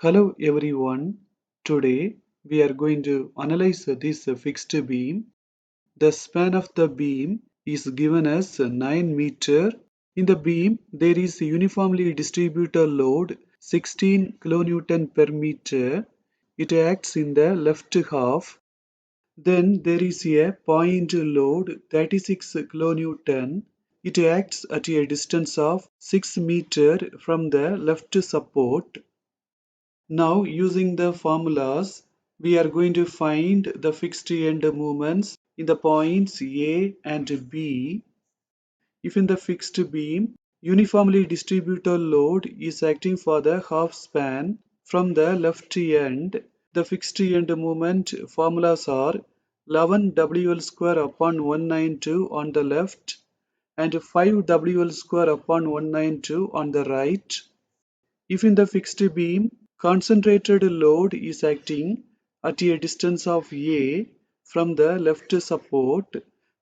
Hello everyone. Today we are going to analyze this fixed beam. The span of the beam is given as 9 meter. In the beam there is a uniformly distributed load 16 kN per meter. It acts in the left half. Then there is a point load 36 kN. It acts at a distance of 6 meter from the left support. Now, using the formulas, we are going to find the fixed end moments in the points A and B. If in the fixed beam, uniformly distributed load is acting for the half span from the left end, the fixed end moment formulas are 11 WL square upon 192 on the left and 5 WL square upon 192 on the right. If in the fixed beam, concentrated load is acting at a distance of A from the left support,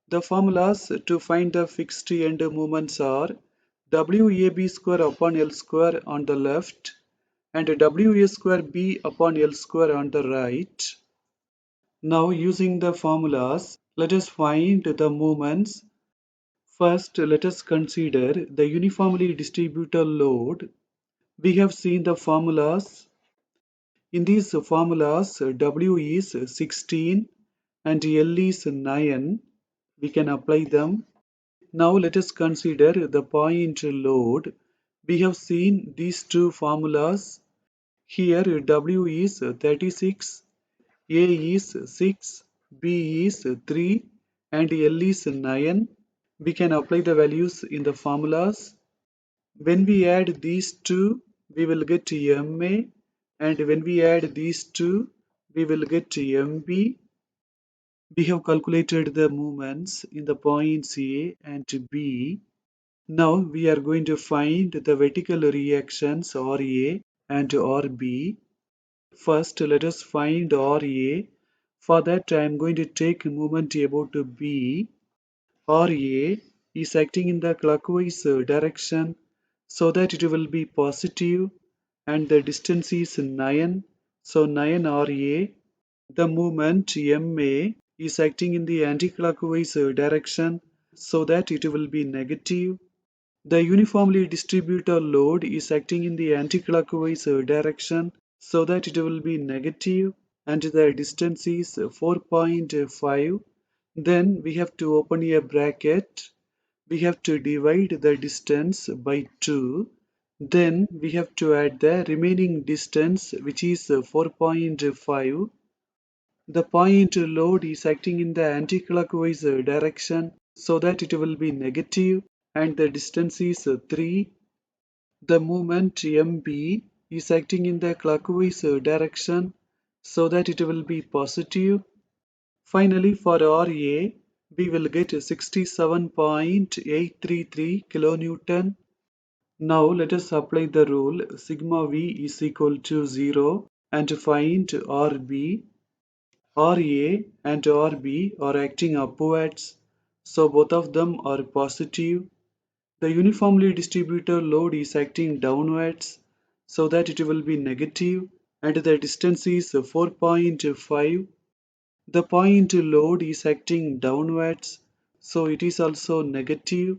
the formulas to find the fixed end moments are WAB square upon L square on the left and WA square B upon L square on the right. Now using the formulas, let us find the moments. First, let us consider the uniformly distributed load. We have seen the formulas. In these formulas, W is 16 and L is 9. We can apply them. Now let us consider the point load. We have seen these two formulas. Here W is 36, A is 6, B is 3 and L is 9. We can apply the values in the formulas. When we add these two, we will get MA, and when we add these two, we will get MB. We have calculated the moments in the points A and B. Now we are going to find the vertical reactions RA and RB. First, let us find RA. For that, I am going to take moment about B. RA is acting in the clockwise direction so that it will be positive and the distance is 9. So 9 RA. The moment MA is acting in the anti-clockwise direction so that it will be negative. The uniformly distributed load is acting in the anti-clockwise direction so that it will be negative and the distance is 4.5. Then we have to open a bracket. We have to divide the distance by 2. Then we have to add the remaining distance, which is 4.5. The point load is acting in the anti-clockwise direction so that it will be negative and the distance is 3. The moment MB is acting in the clockwise direction so that it will be positive. Finally, for RA, we will get 67.833 kilonewton. Now let us apply the rule sigma V is equal to 0 and find RB. RA and RB are acting upwards, so both of them are positive. The uniformly distributed load is acting downwards, so that it will be negative, and the distance is 4.5. The point load is acting downwards, so it is also negative.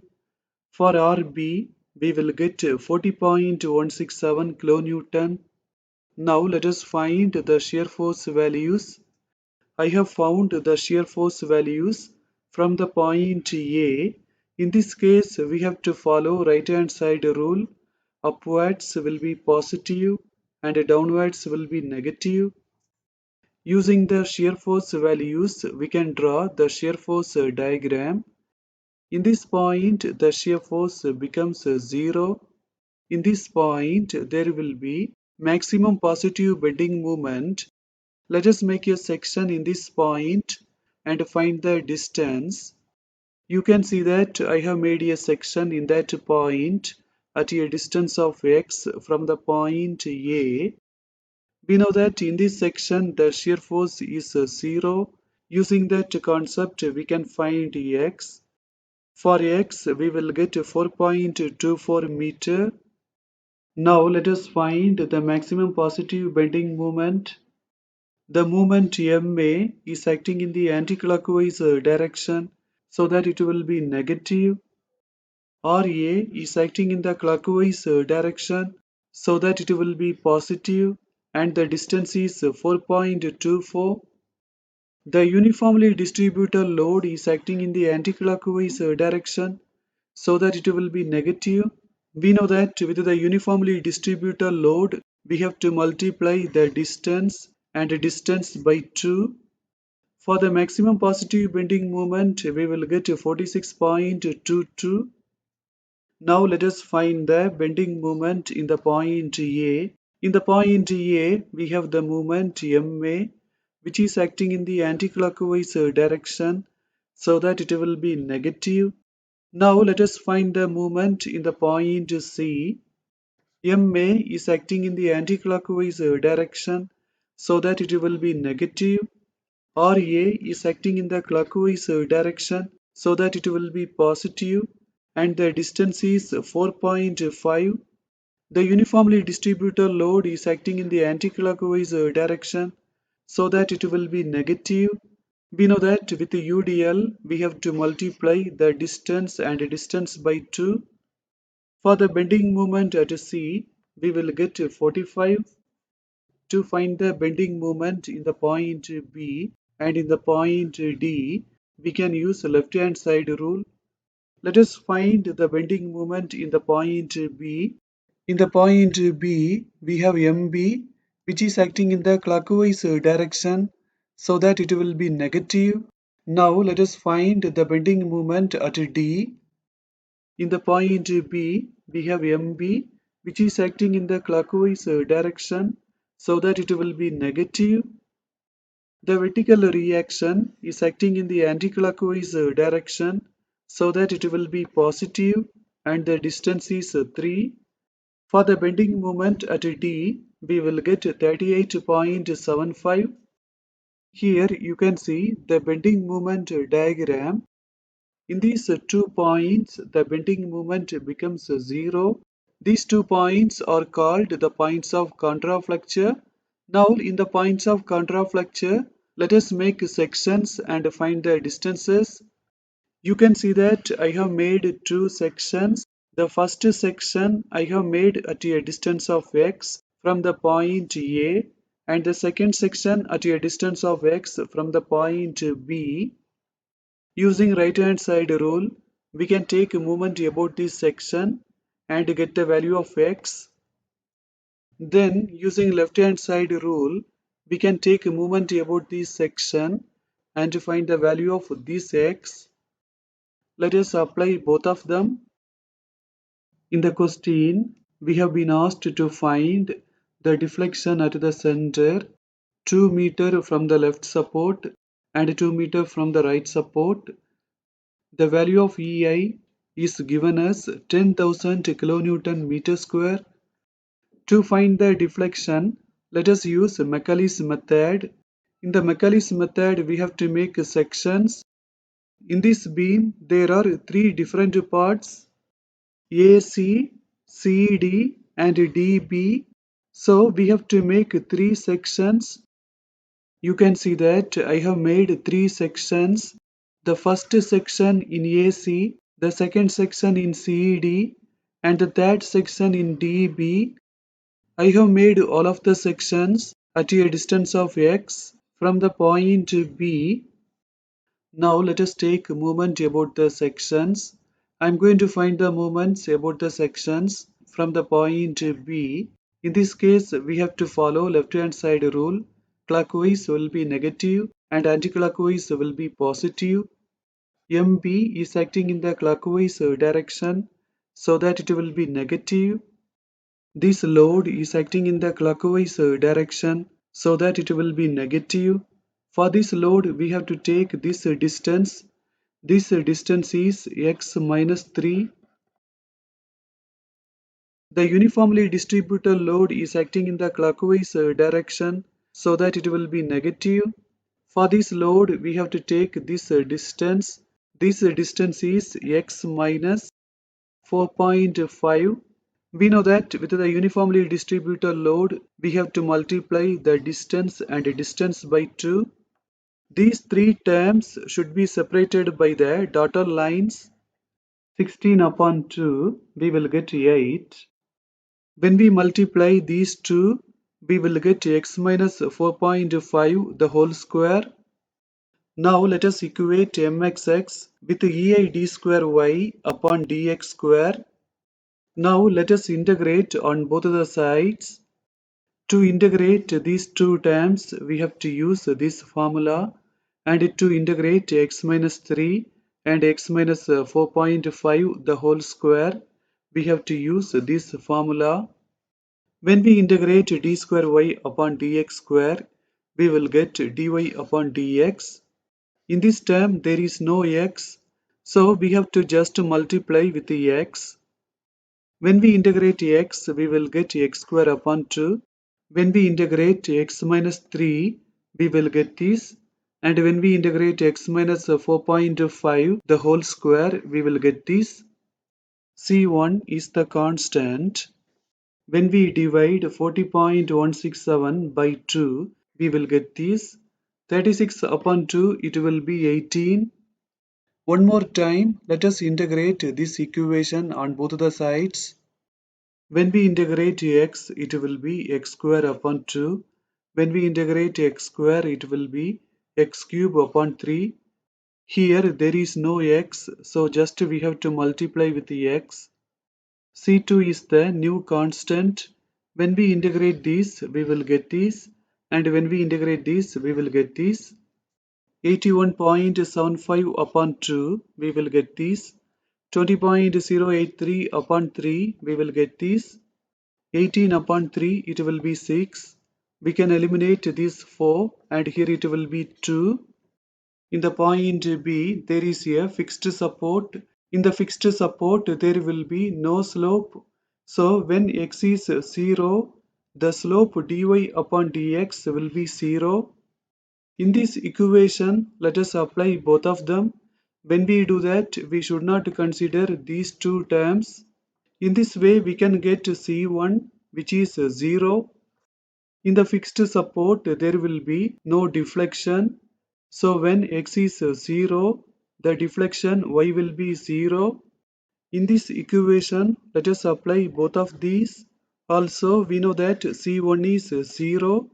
For RB, we will get 40.167 kilonewton. Now let us find the shear force values. I have found the shear force values from the point A. In this case, we have to follow right hand side rule. Upwards will be positive and downwards will be negative. Using the shear force values, we can draw the shear force diagram. In this point, the shear force becomes 0. In this point, there will be maximum positive bending moment. Let us make a section in this point and find the distance. You can see that I have made a section in that point at a distance of x from the point A. We know that in this section the shear force is 0. Using that concept, we can find x. For x, we will get 4.24 meter. Now let us find the maximum positive bending moment. The moment MA is acting in the anticlockwise direction, so that it will be negative. RA is acting in the clockwise direction, so that it will be positive, and the distance is 4.24. The uniformly distributed load is acting in the anticlockwise direction, so that it will be negative. We know that with the uniformly distributed load, we have to multiply the distance and distance by 2. For the maximum positive bending moment, we will get 46.22. Now let us find the bending moment in the point A. In the point A, we have the moment MA, which is acting in the anticlockwise direction, so that it will be negative. Now let us find the moment in the point C. MA is acting in the anticlockwise direction, so that it will be negative. RA is acting in the clockwise direction, so that it will be positive, and the distance is 4.5. The uniformly distributed load is acting in the anticlockwise direction, so that it will be negative. We know that with the UDL, we have to multiply the distance and distance by 2. For the bending moment at C, we will get 45. To find the bending moment in the point B and in the point D, we can use the left-hand side rule. Let us find the bending moment in the point B. In the point B, we have MB, which is acting in the clockwise direction, so that it will be negative. Now let us find the bending moment at D. In the point B, we have MB, which is acting in the clockwise direction, so that it will be negative. The vertical reaction is acting in the anticlockwise direction, so that it will be positive, and the distance is 3. For the bending moment at D, we will get 38.75. Here you can see the bending moment diagram. In these 2 points, the bending moment becomes 0. These 2 points are called the points of contraflexure. Now, in the points of contraflexure, let us make sections and find the distances. You can see that I have made 2 sections. The first section I have made at a distance of x from the point A, and the second section at a distance of x from the point B. Using right hand side rule, we can take a moment about this section and get the value of x. Then using left hand side rule, we can take a moment about this section and find the value of this x. Let us apply both of them. In the question, we have been asked to find the deflection at the center 2 meter from the left support and 2 meter from the right support. The value of EI is given as 10,000 kilonewton meter square. To find the deflection, let us use Macaulay's method. In the Macaulay's method, we have to make sections. In this beam, there are 3 different parts: AC, CD, and DB. So we have to make 3 sections. You can see that I have made 3 sections. The first section in AC, the second section in CD, and the third section in DB. I have made all of the sections at a distance of x from the point B. Now let us take a moment about the sections. I am going to find the moments about the sections from the point B. In this case, we have to follow left hand side rule. Clockwise will be negative and anticlockwise will be positive. MB is acting in the clockwise direction, so that it will be negative. This load is acting in the clockwise direction, so that it will be negative. For this load, we have to take this distance. This distance is x minus 3. The uniformly distributed load is acting in the clockwise direction, so that it will be negative. For this load, we have to take this distance. This distance is x minus 4.5. We know that with the uniformly distributed load, we have to multiply the distance and distance by 2. These three terms should be separated by the dotted lines. 16 upon 2, we will get 8. When we multiply these two, we will get x minus 4.5 the whole square. Now let us equate mxx with ei d square y upon dx square. Now let us integrate on both the sides. To integrate these two terms, we have to use this formula, and to integrate x minus 3 and x minus 4.5 the whole square, we have to use this formula. When we integrate d square y upon dx square, we will get dy upon dx. In this term, there is no x, so we have to just multiply with the x. When we integrate x, we will get x square upon 2. When we integrate x minus 3, we will get this. And when we integrate x minus 4.5 the whole square, we will get this. C1 is the constant. When we divide 40.167 by 2, we will get this. 36 upon 2, it will be 18. One more time, let us integrate this equation on both the sides. When we integrate x, it will be x square upon 2. When we integrate x square, it will be x cube upon 3. Here there is no x, so just we have to multiply with the x. C2 is the new constant. When we integrate this, we will get this. And when we integrate this, we will get this. 81.75 upon 2, we will get this. 20.083 upon 3, we will get this. 18 upon 3, it will be 6. We can eliminate this 4, and here it will be 2. In the point B, there is a fixed support. In the fixed support, there will be no slope. So when x is 0, the slope dy upon dx will be 0. In this equation, let us apply both of them. When we do that, we should not consider these two terms. In this way, we can get C1, which is 0. In the fixed support, there will be no deflection. So when x is 0, the deflection y will be 0. In this equation, let us apply both of these. Also, we know that C1 is 0.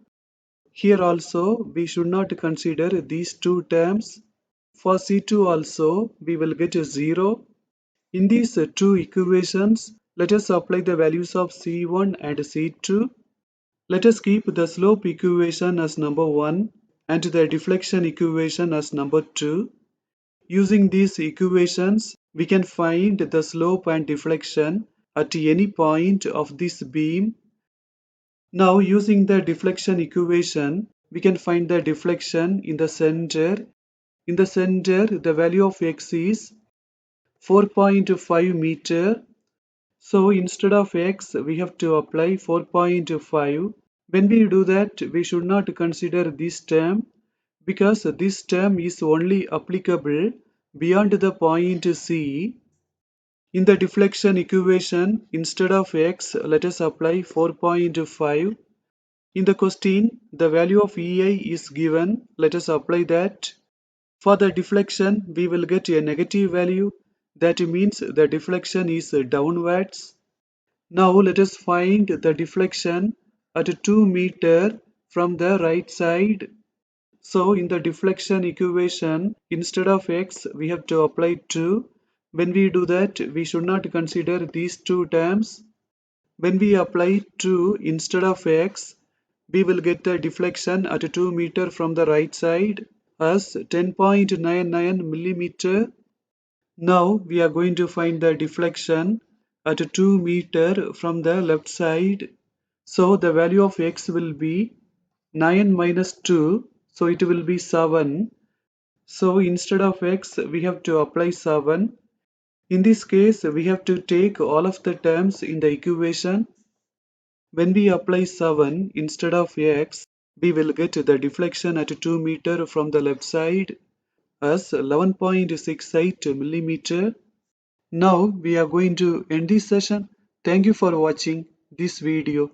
Here also, we should not consider these two terms. For C2 also, we will get 0. In these two equations, let us apply the values of C1 and C2. Let us keep the slope equation as number 1 and the deflection equation as number 2. Using these equations, we can find the slope and deflection at any point of this beam. Now, using the deflection equation, we can find the deflection in the center. In the center, the value of x is 4.5 meter. So instead of x, we have to apply 4.5. When we do that, we should not consider this term because this term is only applicable beyond the point C. In the deflection equation, instead of x, let us apply 4.5. In the question, the value of EI is given. Let us apply that. For the deflection, we will get a negative value. That means the deflection is downwards. Now let us find the deflection at 2 meter from the right side. So in the deflection equation, instead of x, we have to apply 2. When we do that, we should not consider these two terms. When we apply 2 instead of x, we will get the deflection at 2 meter from the right side as 10.99 millimeter. Now we are going to find the deflection at 2 meter from the left side. So the value of x will be 9 minus 2, so it will be 7. So instead of x, we have to apply 7. In this case, we have to take all of the terms in the equation. When we apply 7 instead of x, we will get the deflection at 2 meter from the left side as 11.68 millimeter. Now we are going to end this session. Thank you for watching this video.